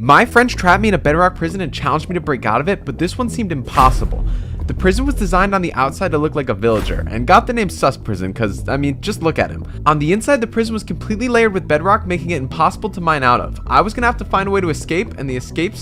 My friends trapped me in a bedrock prison and challenged me to break out of it, but this one seemed impossible. The prison was designed on the outside to look like a villager, and got the name Sus Prison because, I mean, just look at him. On the inside, the prison was completely layered with bedrock, making it impossible to mine out of. I was gonna have to find a way to escape, and the escape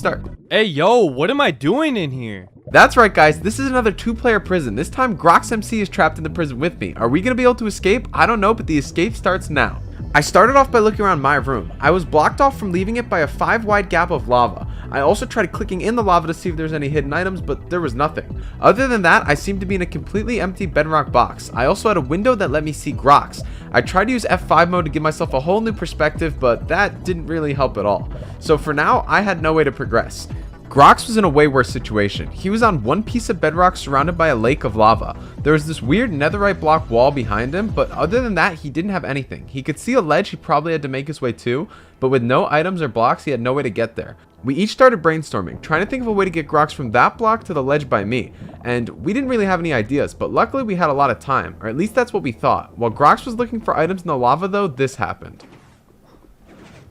Hey yo, what am I doing in here? That's right guys, this is another 2-player prison. This time Grox MC is trapped in the prison with me. Are we gonna be able to escape? I don't know, but the escape starts now. I started off by looking around my room. I was blocked off from leaving it by a 5-wide gap of lava. I also tried clicking in the lava to see if there's any hidden items, but there was nothing. Other than that, I seemed to be in a completely empty bedrock box. I also had a window that let me see Grox. I tried to use F5 mode to give myself a whole new perspective, but that didn't really help at all. So for now, I had no way to progress. Grox was in a way worse situation. He was on one piece of bedrock surrounded by a lake of lava. There was this weird netherite block wall behind him, but other than that, he didn't have anything. He could see a ledge he probably had to make his way to, but with no items or blocks, he had no way to get there. We each started brainstorming, trying to think of a way to get Grox from that block to the ledge by me, and we didn't really have any ideas, but luckily we had a lot of time, or at least that's what we thought. While Grox was looking for items in the lava though, this happened.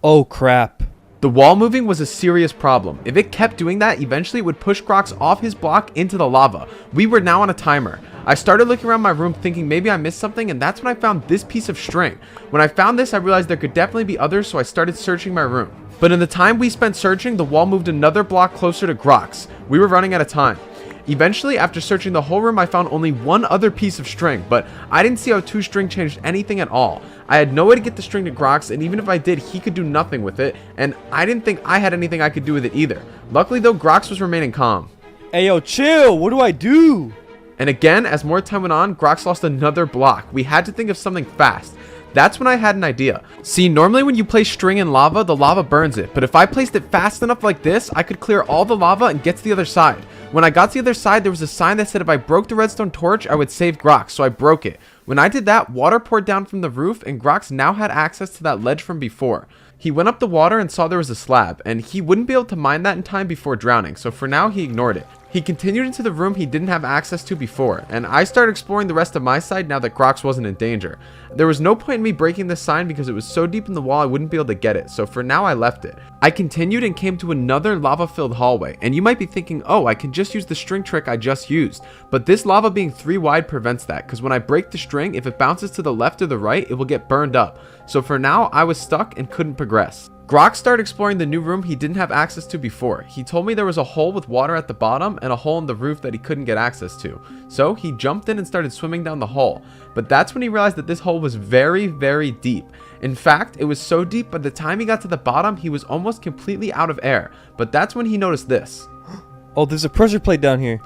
Oh crap. The wall moving was a serious problem. If it kept doing that, eventually it would push Grox off his block into the lava. We were now on a timer. I started looking around my room thinking maybe I missed something, and that's when I found this piece of string. When I found this, I realized there could definitely be others, so I started searching my room. But in the time we spent searching, the wall moved another block closer to Grox. We were running out of time. Eventually, after searching the whole room, I found only one other piece of string, but I didn't see how 2 string changed anything at all. I had no way to get the string to Grox, and even if I did, he could do nothing with it, and I didn't think I had anything I could do with it either. Luckily though, Grox was remaining calm. Hey yo, chill, what do I do? And again, as more time went on, Grox lost another block. We had to think of something fast. That's when I had an idea. See, normally when you place string in lava, the lava burns it, but if I placed it fast enough like this, I could clear all the lava and get to the other side. When I got to the other side, there was a sign that said if I broke the redstone torch, I would save Grox, so I broke it. When I did that, water poured down from the roof, and Grox now had access to that ledge from before. He went up the water and saw there was a slab, and he wouldn't be able to mine that in time before drowning, so for now he ignored it. He continued into the room he didn't have access to before, and I started exploring the rest of my side now that Grox wasn't in danger. There was no point in me breaking this sign because it was so deep in the wall I wouldn't be able to get it, so for now I left it. I continued and came to another lava-filled hallway, and you might be thinking, oh, I can just use the string trick I just used. But this lava being 3 wide prevents that, because when I break the string, if it bounces to the left or the right, it will get burned up. So for now, I was stuck and couldn't progress. Grox started exploring the new room he didn't have access to before. He told me there was a hole with water at the bottom and a hole in the roof that he couldn't get access to. So he jumped in and started swimming down the hole. But that's when he realized that this hole was very, very deep. In fact, it was so deep by the time he got to the bottom, he was almost completely out of air. But that's when he noticed this. Oh, there's a pressure plate down here.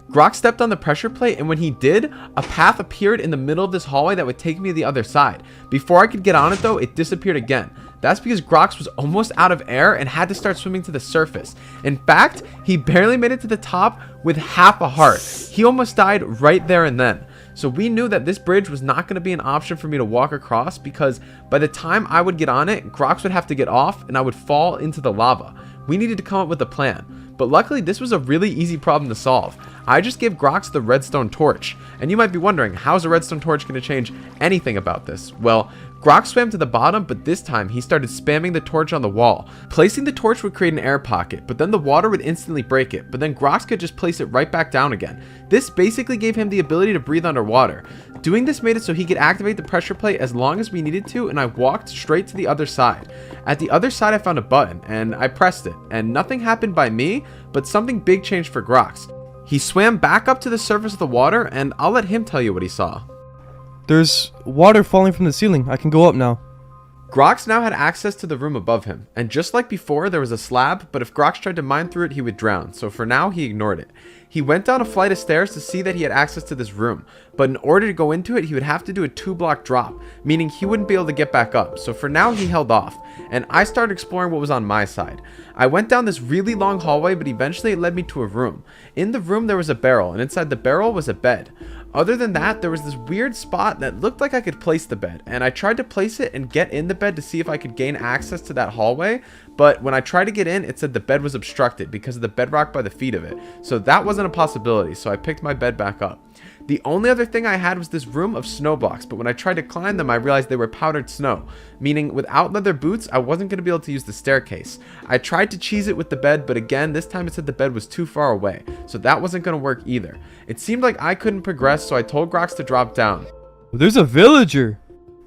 Grox stepped on the pressure plate, and when he did, a path appeared in the middle of this hallway that would take me to the other side. Before I could get on it though, it disappeared again. That's because Grox was almost out of air and had to start swimming to the surface. In fact, he barely made it to the top with half a heart. He almost died right there and then. So we knew that this bridge was not going to be an option for me to walk across because by the time I would get on it, Grox would have to get off and I would fall into the lava. We needed to come up with a plan. But luckily, this was a really easy problem to solve. I just gave Grox the redstone torch. And you might be wondering, how's a redstone torch going to change anything about this? Well, Grox swam to the bottom, but this time he started spamming the torch on the wall. Placing the torch would create an air pocket, but then the water would instantly break it, but then Grox could just place it right back down again. This basically gave him the ability to breathe underwater. Doing this made it so he could activate the pressure plate as long as we needed to, and I walked straight to the other side. At the other side I found a button, and I pressed it, and nothing happened by me, but something big changed for Grox. He swam back up to the surface of the water, and I'll let him tell you what he saw. There's water falling from the ceiling. I can go up now. Grox now had access to the room above him, and just like before, there was a slab, but if Grox tried to mine through it, he would drown, so for now, he ignored it. He went down a flight of stairs to see that he had access to this room, but in order to go into it, he would have to do a 2-block drop, meaning he wouldn't be able to get back up, so for now, he held off, and I started exploring what was on my side. I went down this really long hallway, but eventually it led me to a room. In the room, there was a barrel, and inside the barrel was a bed. Other than that, there was this weird spot that looked like I could place the bed, and I tried to place it and get in the bed to see if I could gain access to that hallway, but when I tried to get in, it said the bed was obstructed because of the bedrock by the feet of it, so that wasn't a possibility, so I picked my bed back up. The only other thing I had was this room of snow blocks, but when I tried to climb them, I realized they were powdered snow, meaning without leather boots, I wasn't going to be able to use the staircase. I tried to cheese it with the bed, but again, this time it said the bed was too far away, so that wasn't going to work either. It seemed like I couldn't progress, so I told Grox to drop down. There's a villager.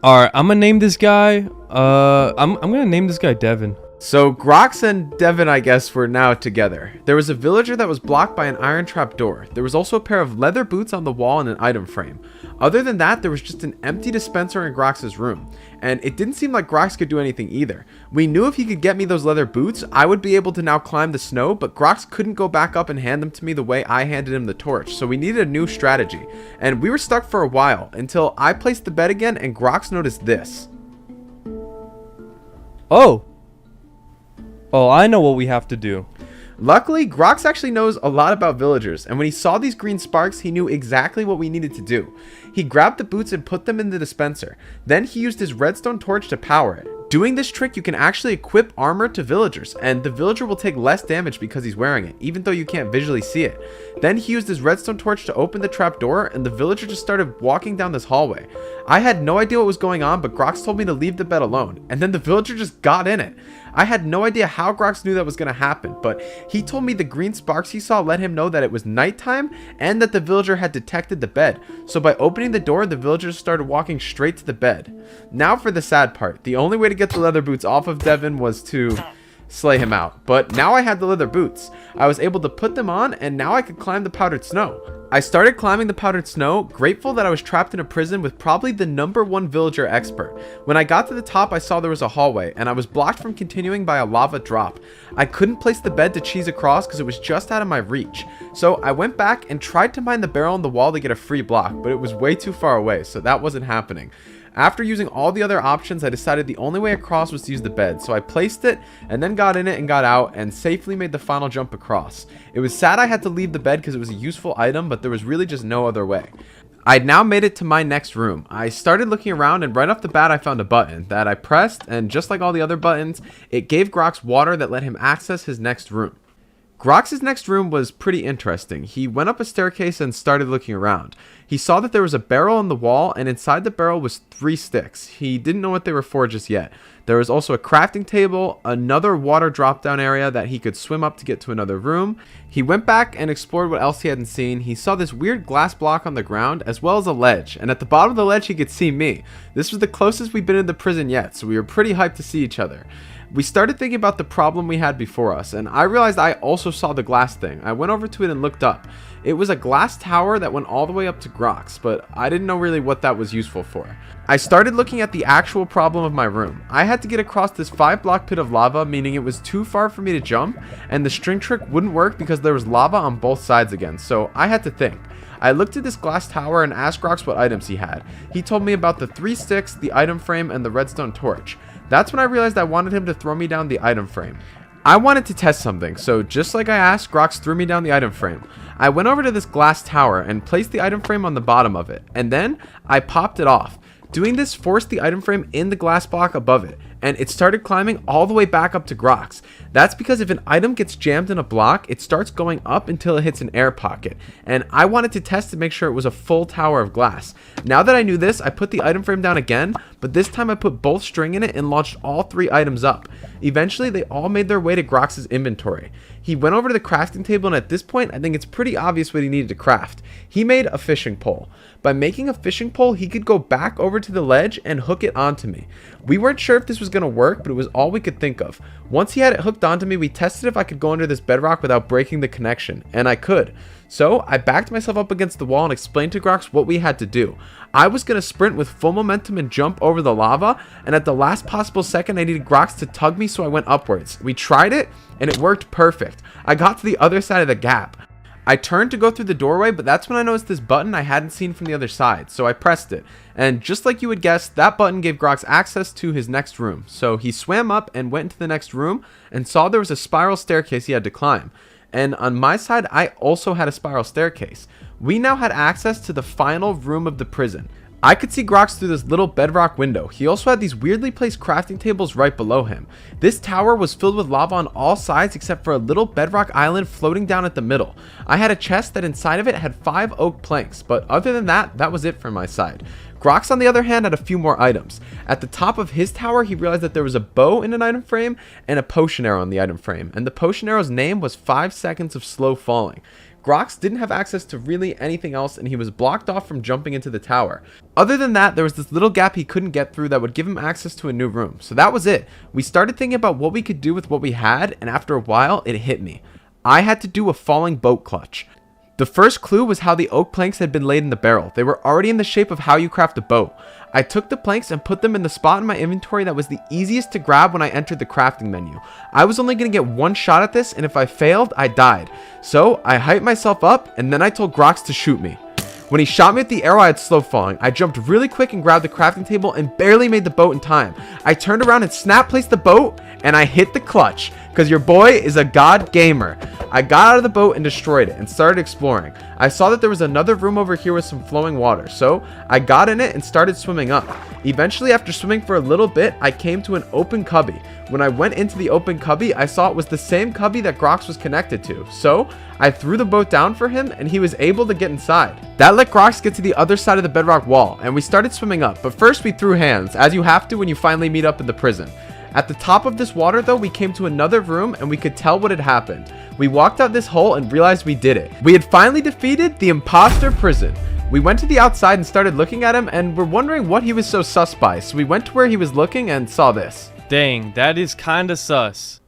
Alright, I'm gonna name this guy, I'm gonna name this guy Devin. So Grox and Devin, I guess, were now together. There was a villager that was blocked by an iron trap door. There was also a pair of leather boots on the wall and an item frame. Other than that, there was just an empty dispenser in Grox's room. And it didn't seem like Grox could do anything either. We knew if he could get me those leather boots, I would be able to now climb the snow, but Grox couldn't go back up and hand them to me the way I handed him the torch, so we needed a new strategy. And we were stuck for a while, until I placed the bed again and Grox noticed this. Oh, I know what we have to do. Luckily, Grox actually knows a lot about villagers, and when he saw these green sparks, he knew exactly what we needed to do. He grabbed the boots and put them in the dispenser. Then he used his redstone torch to power it. Doing this trick, you can actually equip armor to villagers, and the villager will take less damage because he's wearing it, even though you can't visually see it. Then he used his redstone torch to open the trap door, and the villager just started walking down this hallway. I had no idea what was going on, but Grox told me to leave the bed alone, and then the villager just got in it. I had no idea how Grox knew that was going to happen, but he told me the green sparks he saw let him know that it was nighttime and that the villager had detected the bed. So by opening the door, the villager started walking straight to the bed. Now for the sad part. The only way to get the leather boots off of Devin was to slay him out. But now I had the leather boots. I was able to put them on, and now I could climb the powdered snow. I started climbing the powdered snow, grateful that I was trapped in a prison with probably the #1 villager expert. When I got to the top, I saw there was a hallway, and I was blocked from continuing by a lava drop. I couldn't place the bed to cheese across because it was just out of my reach. So I went back and tried to mine the barrel on the wall to get a free block, but it was way too far away, so that wasn't happening. After using all the other options, I decided the only way across was to use the bed, so I placed it and then got in it and got out and safely made the final jump across. It was sad I had to leave the bed because it was a useful item, but there was really just no other way. I'd now made it to my next room. I started looking around, and right off the bat I found a button that I pressed, and just like all the other buttons, it gave Grox water that let him access his next room. Grox's next room was pretty interesting. He went up a staircase and started looking around. He saw that there was a barrel on the wall, and inside the barrel was 3 sticks. He didn't know what they were for just yet. There was also a crafting table, another water drop down area that he could swim up to get to another room. He went back and explored what else he hadn't seen. He saw this weird glass block on the ground as well as a ledge, and at the bottom of the ledge he could see me. This was the closest we'd been in the prison yet, so we were pretty hyped to see each other. We started thinking about the problem we had before us, and I realized I also saw the glass thing. I went over to it and looked up. It was a glass tower that went all the way up to Grox, but I didn't know really what that was useful for. I started looking at the actual problem of my room. I had to get across this 5-block pit of lava, meaning it was too far for me to jump, and the string trick wouldn't work because there was lava on both sides again, so I had to think. I looked at this glass tower and asked Grox what items he had. He told me about the 3 sticks, the item frame, and the redstone torch. That's when I realized I wanted him to throw me down the item frame. I wanted to test something, so just like I asked, Grox threw me down the item frame. I went over to this glass tower and placed the item frame on the bottom of it, and then I popped it off. Doing this forced the item frame in the glass block above it, and it started climbing all the way back up to Grox. That's because if an item gets jammed in a block, it starts going up until it hits an air pocket, and I wanted to test to make sure it was a full tower of glass. Now that I knew this, I put the item frame down again, but this time I put both string in it and launched all 3 items up. Eventually, they all made their way to Grox's inventory. He went over to the crafting table, and at this point, I think it's pretty obvious what he needed to craft. He made a fishing pole. By making a fishing pole, he could go back over to the ledge and hook it onto me. We weren't sure if this was going to work, but it was all we could think of. Once he had it hooked onto me, we tested if I could go under this bedrock without breaking the connection, and I could. So I backed myself up against the wall and explained to Grox what we had to do. I was going to sprint with full momentum and jump over the lava, and at the last possible second I needed Grox to tug me, so I went upwards. We tried it, and it worked perfect. I got to the other side of the gap. I turned to go through the doorway, but that's when I noticed this button I hadn't seen from the other side, so I pressed it. And just like you would guess, that button gave Grox access to his next room. So he swam up and went into the next room and saw there was a spiral staircase he had to climb. And on my side, I also had a spiral staircase. We now had access to the final room of the prison. I could see Grox through this little bedrock window. He also had these weirdly placed crafting tables right below him. This tower was filled with lava on all sides except for a little bedrock island floating down at the middle. I had a chest that inside of it had 5 oak planks, but other than that, that was it for my side. Grox, on the other hand, had a few more items. At the top of his tower, he realized that there was a bow in an item frame and a potion arrow in the item frame, and the potion arrow's name was 5 seconds of slow falling. Grox didn't have access to really anything else, and he was blocked off from jumping into the tower. Other than that, there was this little gap he couldn't get through that would give him access to a new room. So that was it. We started thinking about what we could do with what we had, and after a while, it hit me. I had to do a falling boat clutch. The first clue was how the oak planks had been laid in the barrel. They were already in the shape of how you craft a boat. I took the planks and put them in the spot in my inventory that was the easiest to grab when I entered the crafting menu. I was only going to get one shot at this, and if I failed, I died. So I hyped myself up, and then I told Grox to shoot me. When he shot me with the arrow, I had slow falling. I jumped really quick and grabbed the crafting table and barely made the boat in time. I turned around and snap placed the boat, and I hit the clutch, because your boy is a god gamer. I got out of the boat and destroyed it and started exploring. I saw that there was another room over here with some flowing water, so I got in it and started swimming up. Eventually, after swimming for a little bit, I came to an open cubby. When I went into the open cubby, I saw it was the same cubby that Grox was connected to, so I threw the boat down for him and he was able to get inside. That let Grox get to the other side of the bedrock wall, and we started swimming up, but first we threw hands, as you have to when you finally meet up in the prison. At the top of this water though, we came to another room and we could tell what had happened. We walked out this hole and realized we did it. We had finally defeated the imposter prison. We went to the outside and started looking at him and were wondering what he was so sus by, so we went to where he was looking and saw this. Dang, that is kinda sus.